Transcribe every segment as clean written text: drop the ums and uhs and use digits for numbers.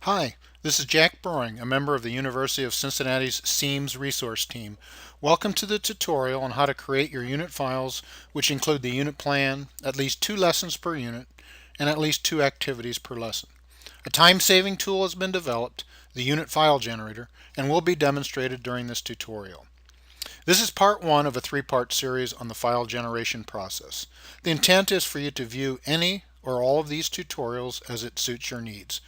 Hi, this is Jack Broing, a member of the University of Cincinnati's SEAMS resource team. Welcome to the tutorial on how to create your unit files, which include the unit plan, at least 2 lessons per unit, and at least 2 activities per lesson. A time-saving tool has been developed, the Unit File Generator, and will be demonstrated during this tutorial. This is part 1 of a 3-part series on the file generation process. The intent is for you to view any or all of these tutorials as it suits your needs.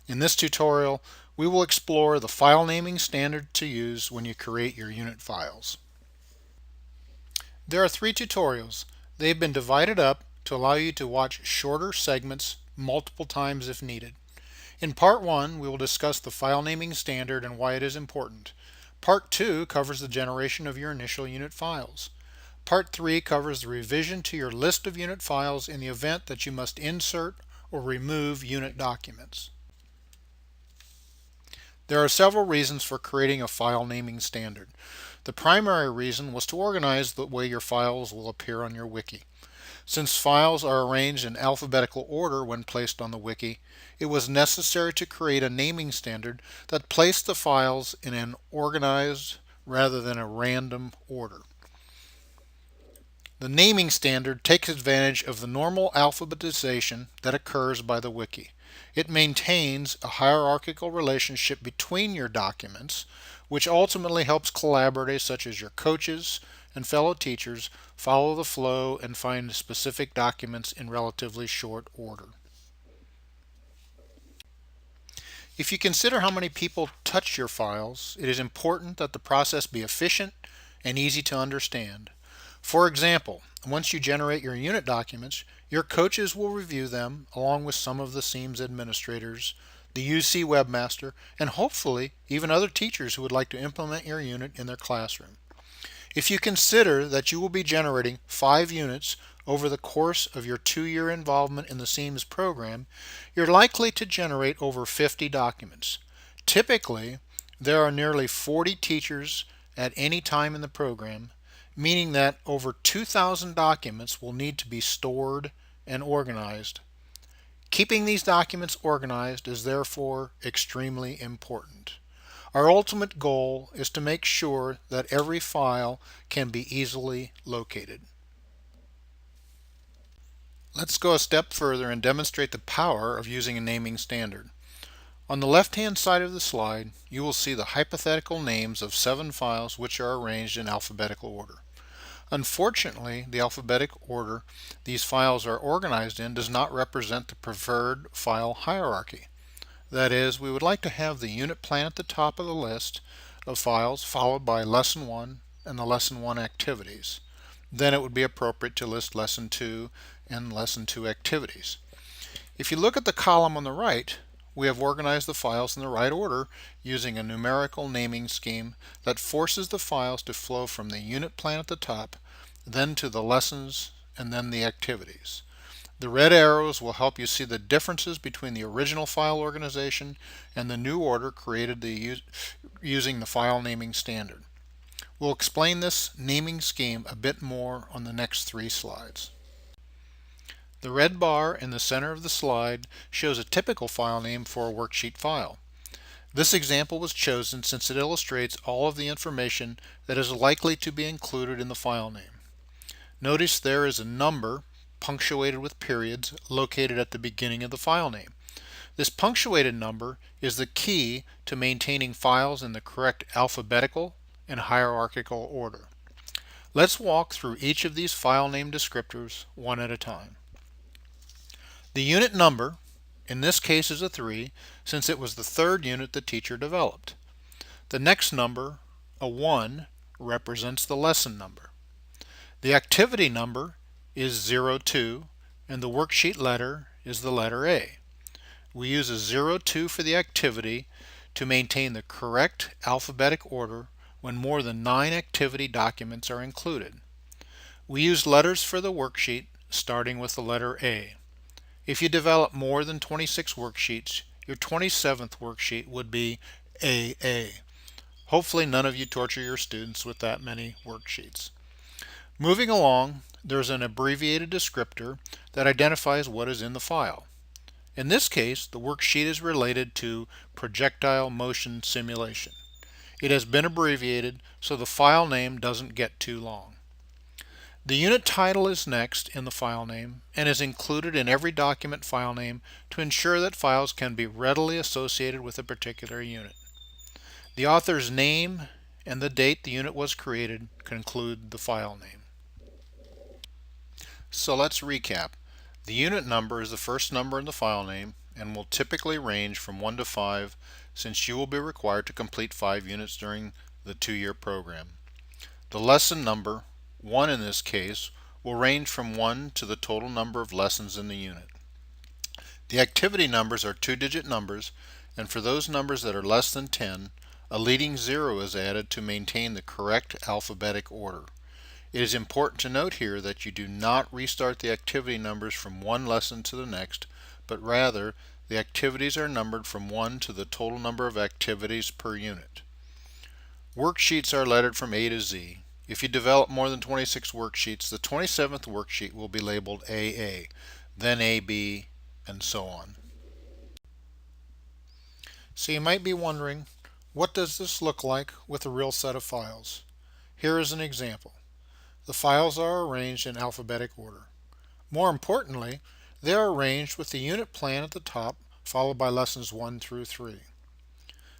In this tutorial, we will explore the file naming standard to use when you create your unit files. There are 3 tutorials. They've been divided up to allow you to watch shorter segments multiple times if needed. In part 1, we will discuss the file naming standard and why it is important. Part 2 covers the generation of your initial unit files. Part 3 covers the revision to your list of unit files in the event that you must insert or remove unit documents. There are several reasons for creating a file naming standard. The primary reason was to organize the way your files will appear on your wiki. Since files are arranged in alphabetical order when placed on the wiki, it was necessary to create a naming standard that placed the files in an organized rather than a random order. The naming standard takes advantage of the normal alphabetization that occurs by the wiki. It maintains a hierarchical relationship between your documents, which ultimately helps collaborators such as your coaches and fellow teachers follow the flow and find specific documents in relatively short order. If you consider how many people touch your files, it is important that the process be efficient and easy to understand. For example, once you generate your unit documents, your coaches will review them along with some of the SEAMS administrators, the UC webmaster, and hopefully even other teachers who would like to implement your unit in their classroom. If you consider that you will be generating 5 units over the course of your 2-year involvement in the SEAMS program, you're likely to generate over 50 documents. Typically, there are nearly 40 teachers at any time in the program, meaning that over 2,000 documents will need to be stored and organized. Keeping these documents organized is therefore extremely important. Our ultimate goal is to make sure that every file can be easily located. Let's go a step further and demonstrate the power of using a naming standard. On the left-hand side of the slide, you will see the hypothetical names of 7 files which are arranged in alphabetical order. Unfortunately, the alphabetic order these files are organized in does not represent the preferred file hierarchy. That is, we would like to have the unit plan at the top of the list of files followed by Lesson 1 and the Lesson 1 activities. Then it would be appropriate to list Lesson 2 and Lesson 2 activities. If you look at the column on the right, we have organized the files in the right order using a numerical naming scheme that forces the files to flow from the unit plan at the top, then to the lessons, and then the activities. The red arrows will help you see the differences between the original file organization and the new order created using the file naming standard. We'll explain this naming scheme a bit more on the next 3 slides. The red bar in the center of the slide shows a typical file name for a worksheet file. This example was chosen since it illustrates all of the information that is likely to be included in the file name. Notice there is a number punctuated with periods located at the beginning of the file name. This punctuated number is the key to maintaining files in the correct alphabetical and hierarchical order. Let's walk through each of these file name descriptors one at a time. The unit number, in this case, is a 3, since it was the 3rd unit the teacher developed. The next number, a 1, represents the lesson number. The activity number is 02, and the worksheet letter is the letter A. We use a 02 for the activity to maintain the correct alphabetic order when more than 9 activity documents are included. We use letters for the worksheet, starting with the letter A. If you develop more than 26 worksheets, your 27th worksheet would be AA. Hopefully none of you torture your students with that many worksheets. Moving along, there's an abbreviated descriptor that identifies what is in the file. In this case, the worksheet is related to projectile motion simulation. It has been abbreviated so the file name doesn't get too long. The unit title is next in the file name and is included in every document file name to ensure that files can be readily associated with a particular unit. The author's name and the date the unit was created conclude the file name. So let's recap. The unit number is the first number in the file name and will typically range from 1 to 5 since you will be required to complete 5 units during the 2-year program. The lesson number, 1 in this case, will range from 1 to the total number of lessons in the unit. The activity numbers are 2-digit numbers, and for those numbers that are less than 10, a leading 0 is added to maintain the correct alphabetic order. It is important to note here that you do not restart the activity numbers from one lesson to the next, but rather the activities are numbered from 1 to the total number of activities per unit. Worksheets are lettered from A to Z. If you develop more than 26 worksheets, the 27th worksheet will be labeled AA, then AB, and so on. So you might be wondering, what does this look like with a real set of files? Here is an example. The files are arranged in alphabetic order. More importantly, they are arranged with the unit plan at the top, followed by lessons 1 through 3.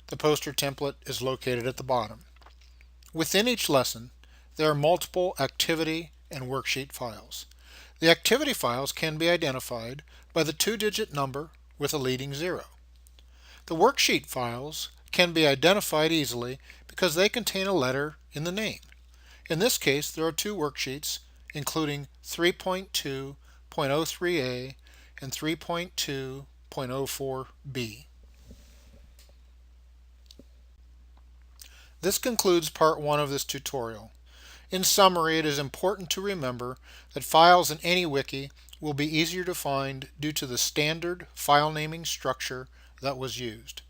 The poster template is located at the bottom. Within each lesson, there are multiple activity and worksheet files. The activity files can be identified by the 2-digit number with a leading 0. The worksheet files can be identified easily because they contain a letter in the name. In this case, there are 2 worksheets, including 3.2.03a and 3.2.04b. This concludes part 1 of this tutorial. In summary, it is important to remember that files in any wiki will be easier to find due to the standard file naming structure that was used.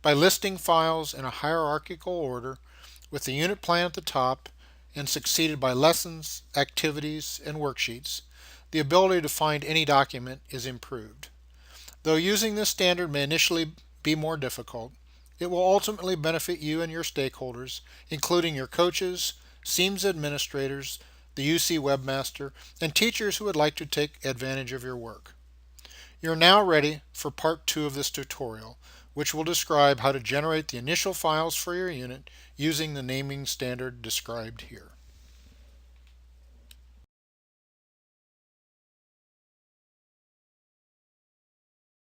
By listing files in a hierarchical order with the unit plan at the top and succeeded by lessons, activities, and worksheets, the ability to find any document is improved. Though using this standard may initially be more difficult, it will ultimately benefit you and your stakeholders, including your coaches, SEAMS administrators, the UC webmaster, and teachers who would like to take advantage of your work. You're now ready for part 2 of this tutorial, which will describe how to generate the initial files for your unit using the naming standard described here.